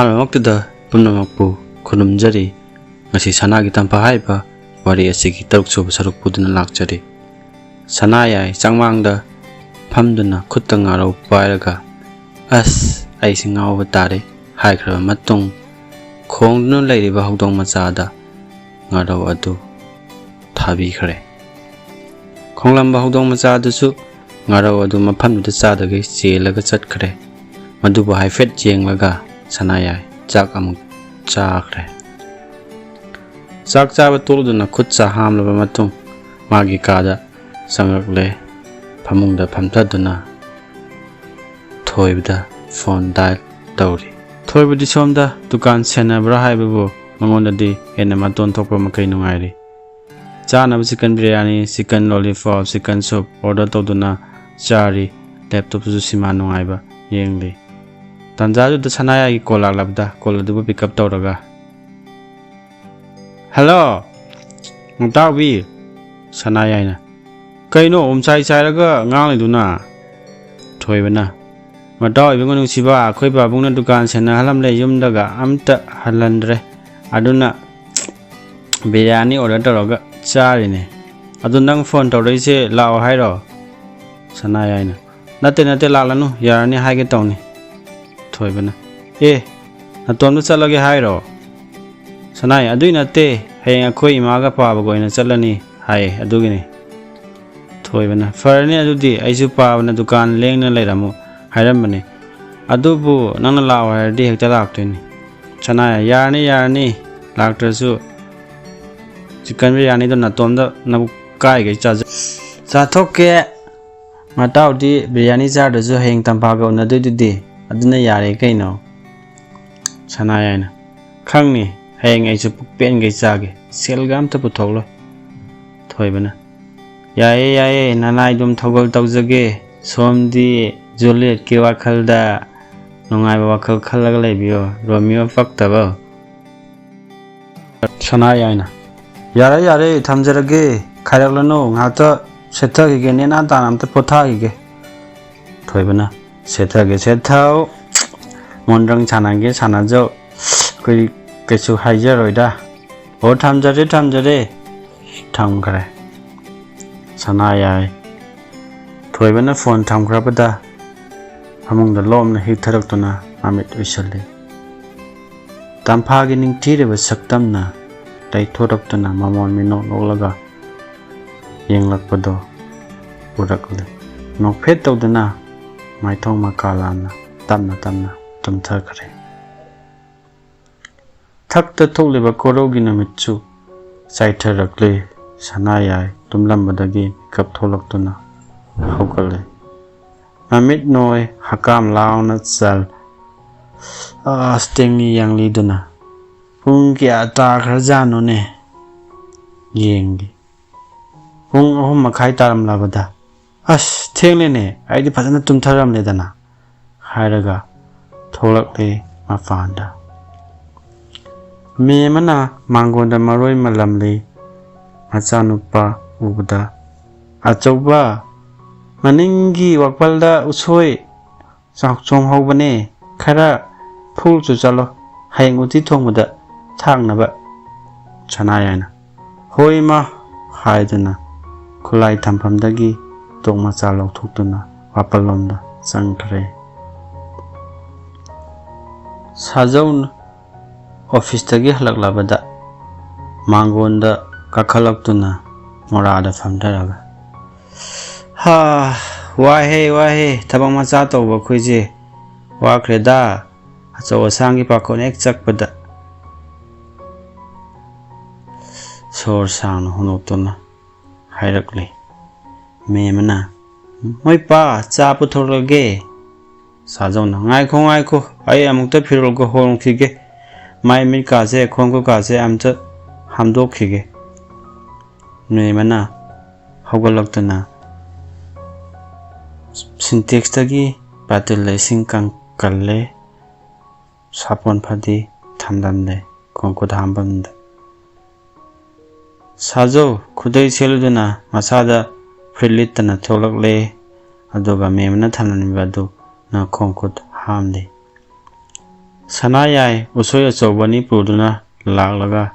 ꯑꯍꯥꯟꯕꯃꯛꯇꯗ ꯄꯨꯝꯅꯃꯛꯄꯨ ꯈꯨꯔꯨꯝꯖꯔꯤ ꯉꯁꯤ ꯁꯅꯥꯒꯤ ꯇꯝꯐꯥ ꯍꯥꯏꯕ ꯋꯥꯔꯤ ꯑꯁꯤꯒꯤ 6ꯁꯨꯕ ꯁꯔꯨꯛ ꯄꯨꯗꯨꯅ ꯂꯥꯛꯆꯔꯤ ꯁꯅꯥꯌꯥꯏ ꯆꯥꯡꯃꯥꯡꯗ ꯐꯝꯗꯨꯅ ꯈꯨꯠꯇ ꯉꯥꯔꯧ ꯄꯥꯏꯔꯒ ꯑꯁ ꯑꯩꯁꯤ ꯉꯥꯎꯕ ꯇꯥꯔꯦ ꯍꯥꯏꯈ꯭ꯔꯕ ꯃꯇꯨꯡ ꯈꯣꯡꯗꯨꯅ ꯂꯩꯔꯤꯕ ꯍꯧꯗꯣꯡ ꯃꯆꯥꯗ ꯉꯥꯔꯧ ꯑꯗꯨ ꯊꯥꯕꯤꯈ꯭ꯔꯦ ꯈꯣꯡꯂꯝꯕ ꯍꯧꯗꯣꯡ ꯃꯆꯥꯗꯨꯁꯨ ꯉꯥꯔꯧ ꯑꯗꯨ ꯃꯐꯝꯗꯨꯗ ꯆꯥꯗꯒꯩ ꯆꯦꯜꯂꯒ ꯆꯠꯈ꯭ꯔꯦ ꯃꯗꯨꯕꯨ ꯍꯥꯏꯐꯦꯠ ꯌꯦꯡꯂꯒ ꯁꯅꯥꯌꯥꯏ ꯆꯥꯛ ꯑꯃꯨꯛ ꯆꯥꯈ꯭ꯔꯦ ꯆꯥꯛ ꯆꯥꯕ ꯇꯣꯛꯂꯗꯨꯅ ꯈꯨꯠ ꯁꯥ ꯍꯥꯝꯂꯕ ꯃꯇꯨꯡ ꯃꯥꯒꯤ ꯀꯥꯗ ꯆꯪꯂꯛꯂꯦ ꯐꯃꯨꯡꯗ ꯐꯝꯊꯗꯨꯅ ꯊꯣꯏꯕꯗ ꯐꯣꯟ ꯗꯥꯏꯜ ꯇꯧꯔꯤ ꯊꯣꯏꯕꯗꯤ ꯁꯣꯝꯗ ꯗꯨꯀꯥꯟ ꯁꯦꯟꯅꯕ꯭ꯔꯥ ꯍꯥꯏꯕꯕꯨ ꯃꯉꯣꯟꯗꯗꯤ ꯍꯦꯟꯅ ꯃꯇꯣꯟ ꯊꯣꯛꯄ ꯃꯈꯩ ꯅꯨꯡꯉꯥꯏꯔꯤ ꯆꯥꯅꯕ chicken biryani chicken lollipop chicken soup order ꯇꯧꯗꯨꯅ ꯆꯥꯔꯤ ꯂꯦꯞꯇꯣꯞꯇꯁꯨ ꯁꯤꯃꯥ ꯅꯨꯡꯉꯥꯏꯕ ꯌꯦꯡꯂꯤ ꯇꯥꯟꯖꯥꯗꯨꯗ ꯁꯅꯥꯌꯥꯏꯒꯤ ꯀꯣꯜ ꯂꯥꯛꯂꯕꯗ ꯀꯣꯜ ꯑꯗꯨꯕꯨ ꯄꯤꯛꯑꯞ ꯇꯧꯔꯒ ꯍꯜꯂꯣ ꯃꯇꯥꯎꯕꯤ ꯁꯅꯥꯌꯥꯏꯅ ꯀꯩꯅꯣ ꯎꯝꯆꯥꯏ ꯆꯥꯏꯔꯒ ꯉꯥꯡꯂꯤꯗꯨꯅ ꯊꯣꯏꯕꯅ ꯃꯇꯥꯎ ꯏꯕꯨꯡꯉꯣ ꯅꯨꯡꯁꯤꯕ ꯑꯩꯈꯣꯏ ꯄꯥꯕꯨꯡꯅ ꯗꯨꯀꯥꯟ ꯁꯦꯟꯅꯍꯜꯂꯝꯂꯦ ꯌꯨꯝꯗꯒ ꯑꯝꯇ ꯍꯜꯍꯟꯗ꯭ꯔꯦ ꯑꯗꯨꯅ ꯕꯤꯔꯌꯥꯅꯤ ꯑꯣꯔꯗꯔ ꯇꯧꯔꯒ ꯆꯥꯔꯤꯅꯦ ꯑꯗꯨ ꯅꯪ ꯐꯣꯟ ꯇꯧꯔꯛꯏꯁꯦ ꯂꯥꯛꯑꯣ ꯍꯥꯏꯔꯣ ꯁꯅꯥꯌꯥꯏꯅ ꯅꯠꯇꯦ ꯂꯥꯛꯂꯅꯨ ꯌꯥꯔꯅꯤ ꯍꯥꯏꯒꯦ ꯇꯧꯅꯤ ꯊꯣꯏꯕꯅ ꯅꯇꯣꯝꯇ ꯆꯠꯂꯒꯦ ꯍꯥꯏꯔꯣ ꯁꯅꯥꯌꯥꯏ ꯑꯗꯨꯏ ꯅꯠꯇꯦ ꯍꯌꯦꯡ ꯑꯩꯈꯣꯏ ꯏꯃꯥꯒ ꯄꯥꯕꯒ ꯑꯣꯏꯅ ꯆꯠꯂꯅꯤ ꯍꯥꯏ ꯑꯗꯨꯒꯤꯅꯤ ꯊꯣꯏꯕꯅ ꯐꯔꯅꯤ ꯑꯗꯨꯗꯤ ꯑꯩꯁꯨ ꯄꯥꯕꯅ ꯗꯨꯀꯥꯟ ꯂꯦꯡꯅ ꯂꯩꯔꯝꯃꯨ ꯍꯥꯏꯔꯝꯕꯅꯤ ꯑꯗꯨꯕꯨ ꯅꯪꯅ ꯂꯥꯛꯑꯣ ꯍꯥꯏꯔꯗꯤ ꯍꯦꯛꯇ ꯂꯥꯛꯇꯣꯏꯅꯤ ꯁꯅꯥꯌꯥꯏ ꯌꯥꯔꯅꯤ ꯂꯥꯛꯇ꯭ꯔꯁꯨ ꯆꯤꯀꯟ ꯕꯤꯔꯌꯥꯅꯤꯗꯣ ꯅꯇꯣꯝꯗ ꯅꯕꯨꯛ ꯀꯥꯏꯒꯩ ꯆꯥꯊꯣꯛꯀꯦ ꯃꯇꯥꯎꯗꯤ ꯕꯤꯔꯌꯥꯅꯤ ꯆꯥꯗ꯭ꯔꯁꯨ ꯍꯌꯦꯡ ꯇꯝꯐꯥꯒ ꯎꯅꯗꯣꯏꯗꯨꯗꯤ ꯑꯗꯨꯅ ꯌꯥꯔꯦ ꯀꯩꯅꯣ ꯁꯅꯥꯌꯥꯏꯅ ꯈꯪꯅꯤ ꯍꯌꯦꯡ ꯑꯩꯁꯨ ꯄꯨꯛꯄꯦꯟꯒꯩ ꯆꯥꯒꯦ ꯁꯦꯜꯒ ꯑꯝꯇ ꯄꯨꯊꯣꯛꯂꯣꯏ ꯊꯣꯏꯕꯅ ꯌꯥꯏꯌꯦ ꯅꯅꯥꯏꯗꯨꯝ ꯊꯧꯒꯜ ꯇꯧꯖꯒꯦ ꯁꯣꯝꯗꯤ ꯖꯨꯂꯤꯌꯠꯀꯤ ꯋꯥꯈꯜꯗ ꯅꯨꯡꯉꯥꯏꯕ ꯋꯥꯈꯜ ꯈꯜꯂꯒ ꯂꯩꯕꯤꯌꯣ ꯔꯣꯃꯤꯌꯣ ꯄꯛꯇꯕ ꯁꯅꯥꯌꯥꯏꯅ ꯌꯥꯔꯦ ꯊꯝꯖꯔꯒꯦ ꯈꯥꯏꯔꯛꯂꯅꯨ ꯉꯥꯛꯇ ꯁꯦꯠꯊꯈꯤꯒꯦ ꯅꯦꯅꯥ ꯇꯥꯅ ꯑꯝꯇ ꯄꯣꯊꯥꯈꯤꯒꯦ ꯊꯣꯏꯕꯅ ꯁꯦꯠꯊꯧ ꯃꯣꯟꯗ꯭ꯔꯪ ꯁꯥꯟꯅꯒꯦ ꯁꯥꯟꯅꯖꯧ ꯑꯩꯈꯣꯏ ꯀꯩꯁꯨ ꯍꯥꯏꯖꯔꯣꯏꯗ ꯑꯣ ꯊꯝꯖꯔꯦ ꯊꯝꯈ꯭ꯔꯦ ꯁꯅꯥꯌꯥꯏ ꯊꯣꯏꯕꯅ ꯐꯣꯟ ꯊꯝꯈ꯭ꯔꯕꯗ ꯐꯃꯨꯡꯗ ꯂꯣꯝꯅ ꯍꯤꯞꯊꯔꯛꯇꯨꯅ ꯃꯃꯤꯠ ꯎꯏꯁꯤꯜꯂꯤ ꯇꯝꯐꯥꯒꯤ ꯅꯤꯡꯊꯤꯔꯕ ꯁꯛꯇꯝꯅ ꯇꯩꯊꯣꯔꯛꯇꯨꯅ ꯃꯃꯣꯟ ꯃꯤꯅꯣꯛ ꯅꯣꯛꯂꯒ ꯌꯦꯡꯂꯛꯄꯗꯣ ꯎꯔꯛꯂꯤ ꯅꯣꯛꯐꯦꯠ ꯇꯧꯗꯨꯅ ꯃꯥꯏꯊꯣꯡ ꯃꯀꯥ ꯂꯥꯝꯅ ꯇꯞꯅ ꯇꯨꯝꯊꯈ꯭ꯔꯦ ꯊꯛꯇ ꯊꯣꯛꯂꯤꯕ ꯀꯣꯔꯧꯒꯤ ꯅꯨꯃꯤꯠꯁꯨ ꯆꯥꯏꯊꯔꯛꯂꯤ ꯁꯅꯥꯌꯥꯏ ꯇꯨꯝꯂꯝꯕꯗꯒꯤ ꯃꯤꯀꯞ ꯊꯣꯛꯂꯛꯇꯨꯅ ꯍꯧꯒꯠꯂꯤ ꯃꯃꯤꯠ ꯅꯣꯏ ꯍꯀꯥꯝ ꯂꯥꯎꯅ ꯇꯦꯡꯂꯤ ꯌꯥꯡꯂꯤꯗꯨꯅ ꯄꯨꯡ ꯀꯌꯥ ꯇꯥꯈ꯭ꯔꯖꯥꯠꯅꯣꯅꯦ ꯌꯦꯡꯂꯤ ꯄꯨꯡ 3:30 ꯇꯥꯔꯝꯂꯕꯗ ꯑꯁ ꯊꯦꯡꯂꯦꯅꯦ ꯑꯩꯗꯤ ꯐꯖꯅ ꯇꯨꯝꯊꯔꯝꯂꯦꯗꯅ ꯍꯥꯏꯔꯒ ꯊꯣꯛꯂꯛꯂꯦ ꯃꯄꯥꯟꯗ ꯃꯦꯝꯃꯅ ꯃꯥꯡꯒꯣꯟꯗ ꯃꯔꯣꯏ ꯃꯜꯂꯝꯂꯤ ꯃꯆꯥꯅꯨꯄꯥ ꯎꯕꯗ ꯑꯆꯧꯕ ꯃꯅꯤꯡꯒꯤ ꯋꯥꯄꯜꯗ ꯎꯁꯣꯏ ꯆꯣꯡꯍꯧꯕꯅꯦ ꯈꯔ ꯐꯨꯔꯨꯆꯣ ꯆꯠꯂꯣ ꯍꯌꯦꯡ ꯎꯇꯤ ꯊꯣꯡꯕꯗ ꯊꯥꯛꯅꯕ ꯁꯅꯥꯌꯥꯏꯅ ꯍꯣꯏ ꯏꯃꯥ ꯍꯥꯏꯗꯨꯅ ꯈꯨꯠꯂꯥꯏ ꯊꯝꯐꯝꯗꯒꯤ ꯇꯣꯛ ꯃꯆꯥ ꯂꯧꯊꯣꯛꯇꯨꯅ ꯋꯥꯄꯜꯂꯣꯝꯗ ꯆꯪꯈ꯭ꯔꯦ ꯁꯥꯖꯧꯅ ꯑꯣꯐꯤꯁꯇꯒꯤ ꯍꯜꯂꯛꯂꯕꯗ ꯃꯥꯡꯒꯣꯟꯗ ꯀꯥꯈꯠꯂꯛꯇꯨꯅ ꯃꯣꯔꯥꯗ ꯐꯝꯊꯔꯒ ꯋꯥꯍꯦ ꯊꯕꯛ ꯃꯆꯥ ꯇꯧꯕ ꯑꯩꯈꯣꯏꯁꯦ ꯋꯥꯈ꯭ꯔꯦꯗ ꯑꯆꯧ ꯑꯁꯥꯡꯒꯤ ꯄꯥꯈꯣꯟ ꯍꯦꯛ ꯆꯠꯄꯗ ꯁꯣꯔ ꯁꯥꯡꯅ ꯍꯣꯟꯗꯣꯛꯇꯨꯅ ꯍꯥꯏꯔꯛꯂꯤ ꯃꯦꯝꯃꯅ ꯃꯣꯏ ꯄꯥ ꯆꯥ ꯄꯨꯊꯣꯔꯛꯂꯒꯦ ꯁꯥꯖꯧꯅ ꯉꯥꯏꯈꯣ ꯑꯩ ꯑꯃꯨꯛꯇ ꯐꯤꯔꯣꯜꯒ ꯍꯣꯡꯈꯤꯒꯦ ꯃꯥꯏ ꯃꯤꯠꯀꯥꯁꯦ ꯈꯣꯡ ꯈꯨꯠꯀꯥꯁꯦ ꯑꯝꯇ ꯍꯥꯝꯗꯣꯛꯈꯤꯒꯦ ꯃꯦꯝꯃꯅ ꯍꯧꯒꯠꯂꯛꯇꯨꯅ ꯁꯤꯟꯇꯦꯛꯁꯇꯒꯤ ꯕꯥꯇꯤꯜꯗ ꯏꯁꯤꯡ ꯀꯜꯂꯦ ꯁꯥꯄꯣꯟ ꯐꯗꯤ ꯊꯝꯂꯝꯂꯦ ꯈꯣꯡ ꯈꯨꯠ ꯍꯥꯝꯐꯝꯗ ꯁꯥꯖꯧ ꯈꯨꯗꯩ ꯁꯦꯠꯂꯗꯨꯅ ꯃꯁꯥꯗ ꯐꯨꯔꯤꯠ ꯂꯤꯠꯇꯅ ꯊꯣꯛꯂꯛꯂꯦ ꯑꯗꯨꯒ ꯃꯦꯝꯃꯅ ꯊꯝꯂꯝꯂꯤꯕ ꯑꯗꯨꯅ ꯈꯣꯡ ꯈꯨꯠ ꯍꯥꯝꯂꯤ Sana yai usoi achobani puduna laklaga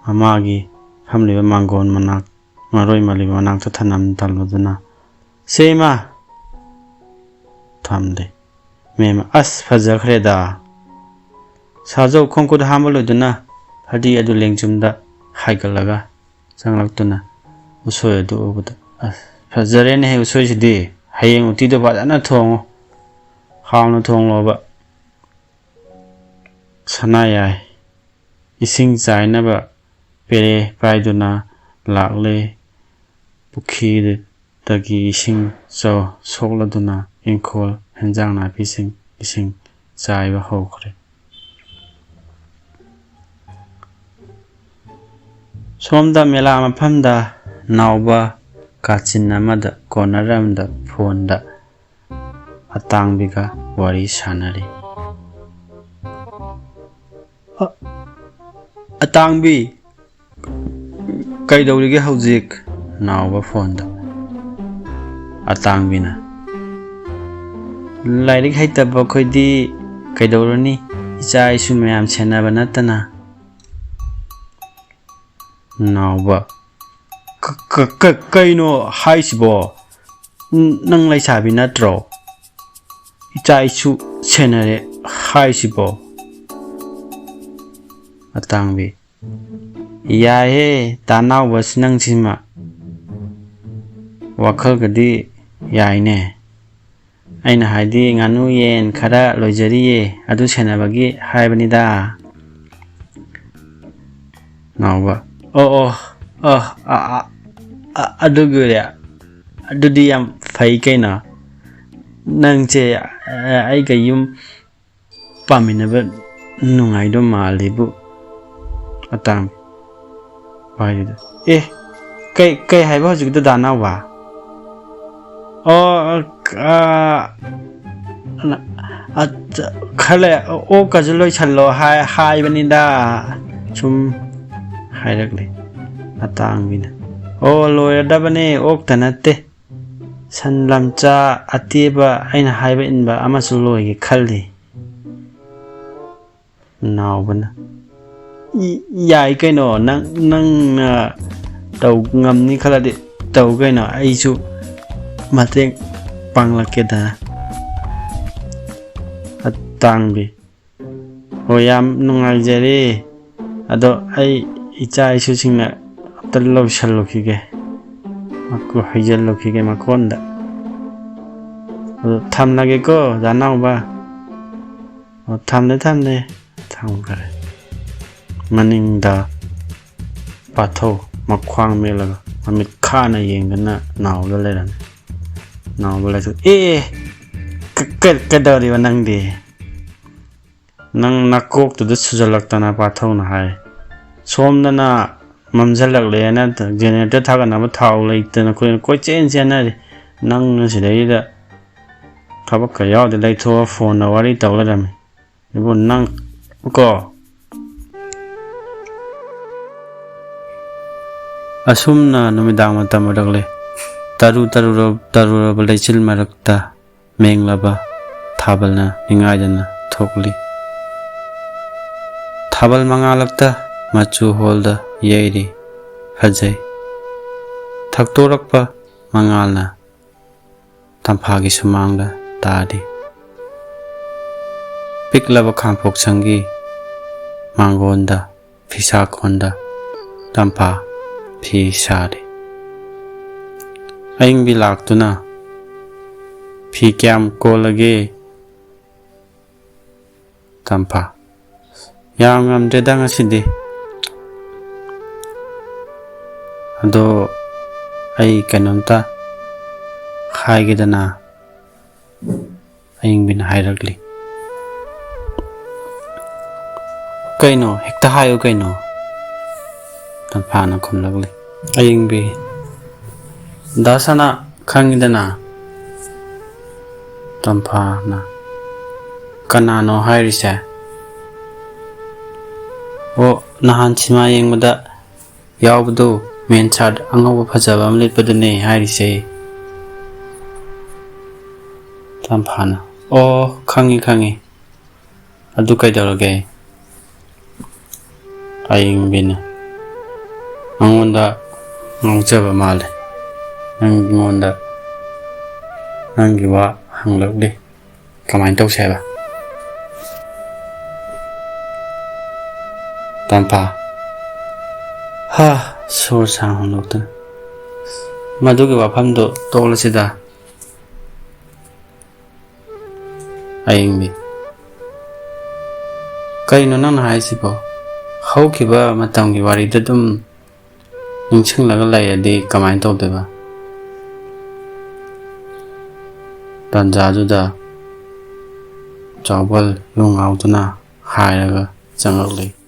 amagi famliba mangon manak maroi maliba manak ta thanam taluduna sema thamde mema as fajakhre da sajau khongkud hamaluduna hadi adu lengjumda haigalaga changlaktuna usoi adu ubuda as fajare ne usoi sidi hayeng uti do badana thongo hawna thongloba Sana yai ising chainaba pere paiduna lakle pukhi dagi ising so sokladuna ingkhol henjang na pising ising chaiba hokre somda mela maphamda nauba kachin amada konaramda phonda atangbiga wari sanari Atangbi kaidawrige hawjik nauba phonda Atangbina lairik haitaba khoidi kaidawrani icha isu mayam senaba natana nauba kaino haisibo nang laisabi natro icha isu senare haisibo Atangbi yahe tanau was nang sima wakhal gadi yaine aina haidi nganu yen khara loijariye adu senabagi haibanida nauba adugure adudi yam fai kaina nangche ai ga yum paminaba nungaido malibu Atang Baida kai haiba hojik da dana wa khale kajloi challo hai banida chum hairakle Atang bina loya dabane tanate san lamcha atiba aina haiba inba amasu loige khalli naubana yai kaino nang tau ngamni khalade tau kaino aisu mateng panglakeda Atangbi yam nungaijare ado ai icha isu singna tallo shalokige makku haijalokige makonda thamlage ko janauba thamne thamgare Maningda Pato Makwang Melaga Amit Kana Yengana now the letter now the letter Kadari Vanangdi Nang Nakok to the Suzalaktana Patona High Somdana Mamzalak Leonard generator Taganama Tau late than a quite change and Nang Sidada Tabaka the late for Nawari Tauladam it would nang go Asumna numidang matamadagle taru balaichil marakta menglaba thabalna ningajana thokli thabal mangalakta machu holda yairi hajai thaktorakpa mangalna tamphagi sumangda tadi piklaba khampok sangi mangonda phisakonda tampha Phi sari Aing bilak tu na Phi kiam ko lagi Tampa Yang am dedang asidi Ado Ai kanonta Khai gidana Aing bin hairagli Kaino hekta hayo kaino Tampa na kum lagli Aing bi Dasana khangidana Tampa na Kanano hairise Nahan chima yengmada Yaubdo menchad angawa phajaba amlit padune hairise Tampa na khangi ꯑꯗꯨ ꯀꯩꯗꯧꯔꯒꯦ? ꯑꯌꯤꯡꯕꯤꯅ ꯃꯉꯣꯟꯗ ꯉꯥꯎꯖꯕ ꯃꯥꯜꯂꯦ. ꯅꯪꯉꯣꯟꯗ ꯅꯪꯒꯤ ꯋꯥ ꯍꯪꯂꯛꯂꯤ. ꯀꯃꯥꯏꯅ ꯇꯧꯁꯦ ꯍꯥꯏꯕ? ꯇꯝꯐꯥ ꯁꯣꯔ ꯁꯥꯡ ꯍꯣꯟꯗꯣꯛꯇꯨꯅ ꯃꯗꯨꯒꯤ ꯋꯥꯐꯝꯗꯣ ꯇꯣꯛꯂꯁꯤꯗ. ꯑꯌꯤꯡꯕꯤ ꯀꯩꯅꯣ ꯅꯪꯅ ꯍꯥꯏꯁꯤꯕꯣ? ꯍꯧꯈꯤꯕ ꯃꯇꯝꯒꯤ ꯋꯥꯔꯤꯗ ꯑꯗꯨꯝ ꯅꯤꯡꯁꯤꯡꯂꯒ ꯂꯩꯔꯗꯤ ꯀꯃꯥꯏꯅ ꯇꯧꯗꯣꯏꯕ? ꯇꯥꯟꯖꯥꯗꯨꯗ ꯆꯥꯎꯕꯜ ꯌꯨ ꯉꯥꯎꯗꯨꯅ ꯍꯥꯏꯔꯒ ꯆꯪꯂꯛꯂꯤ.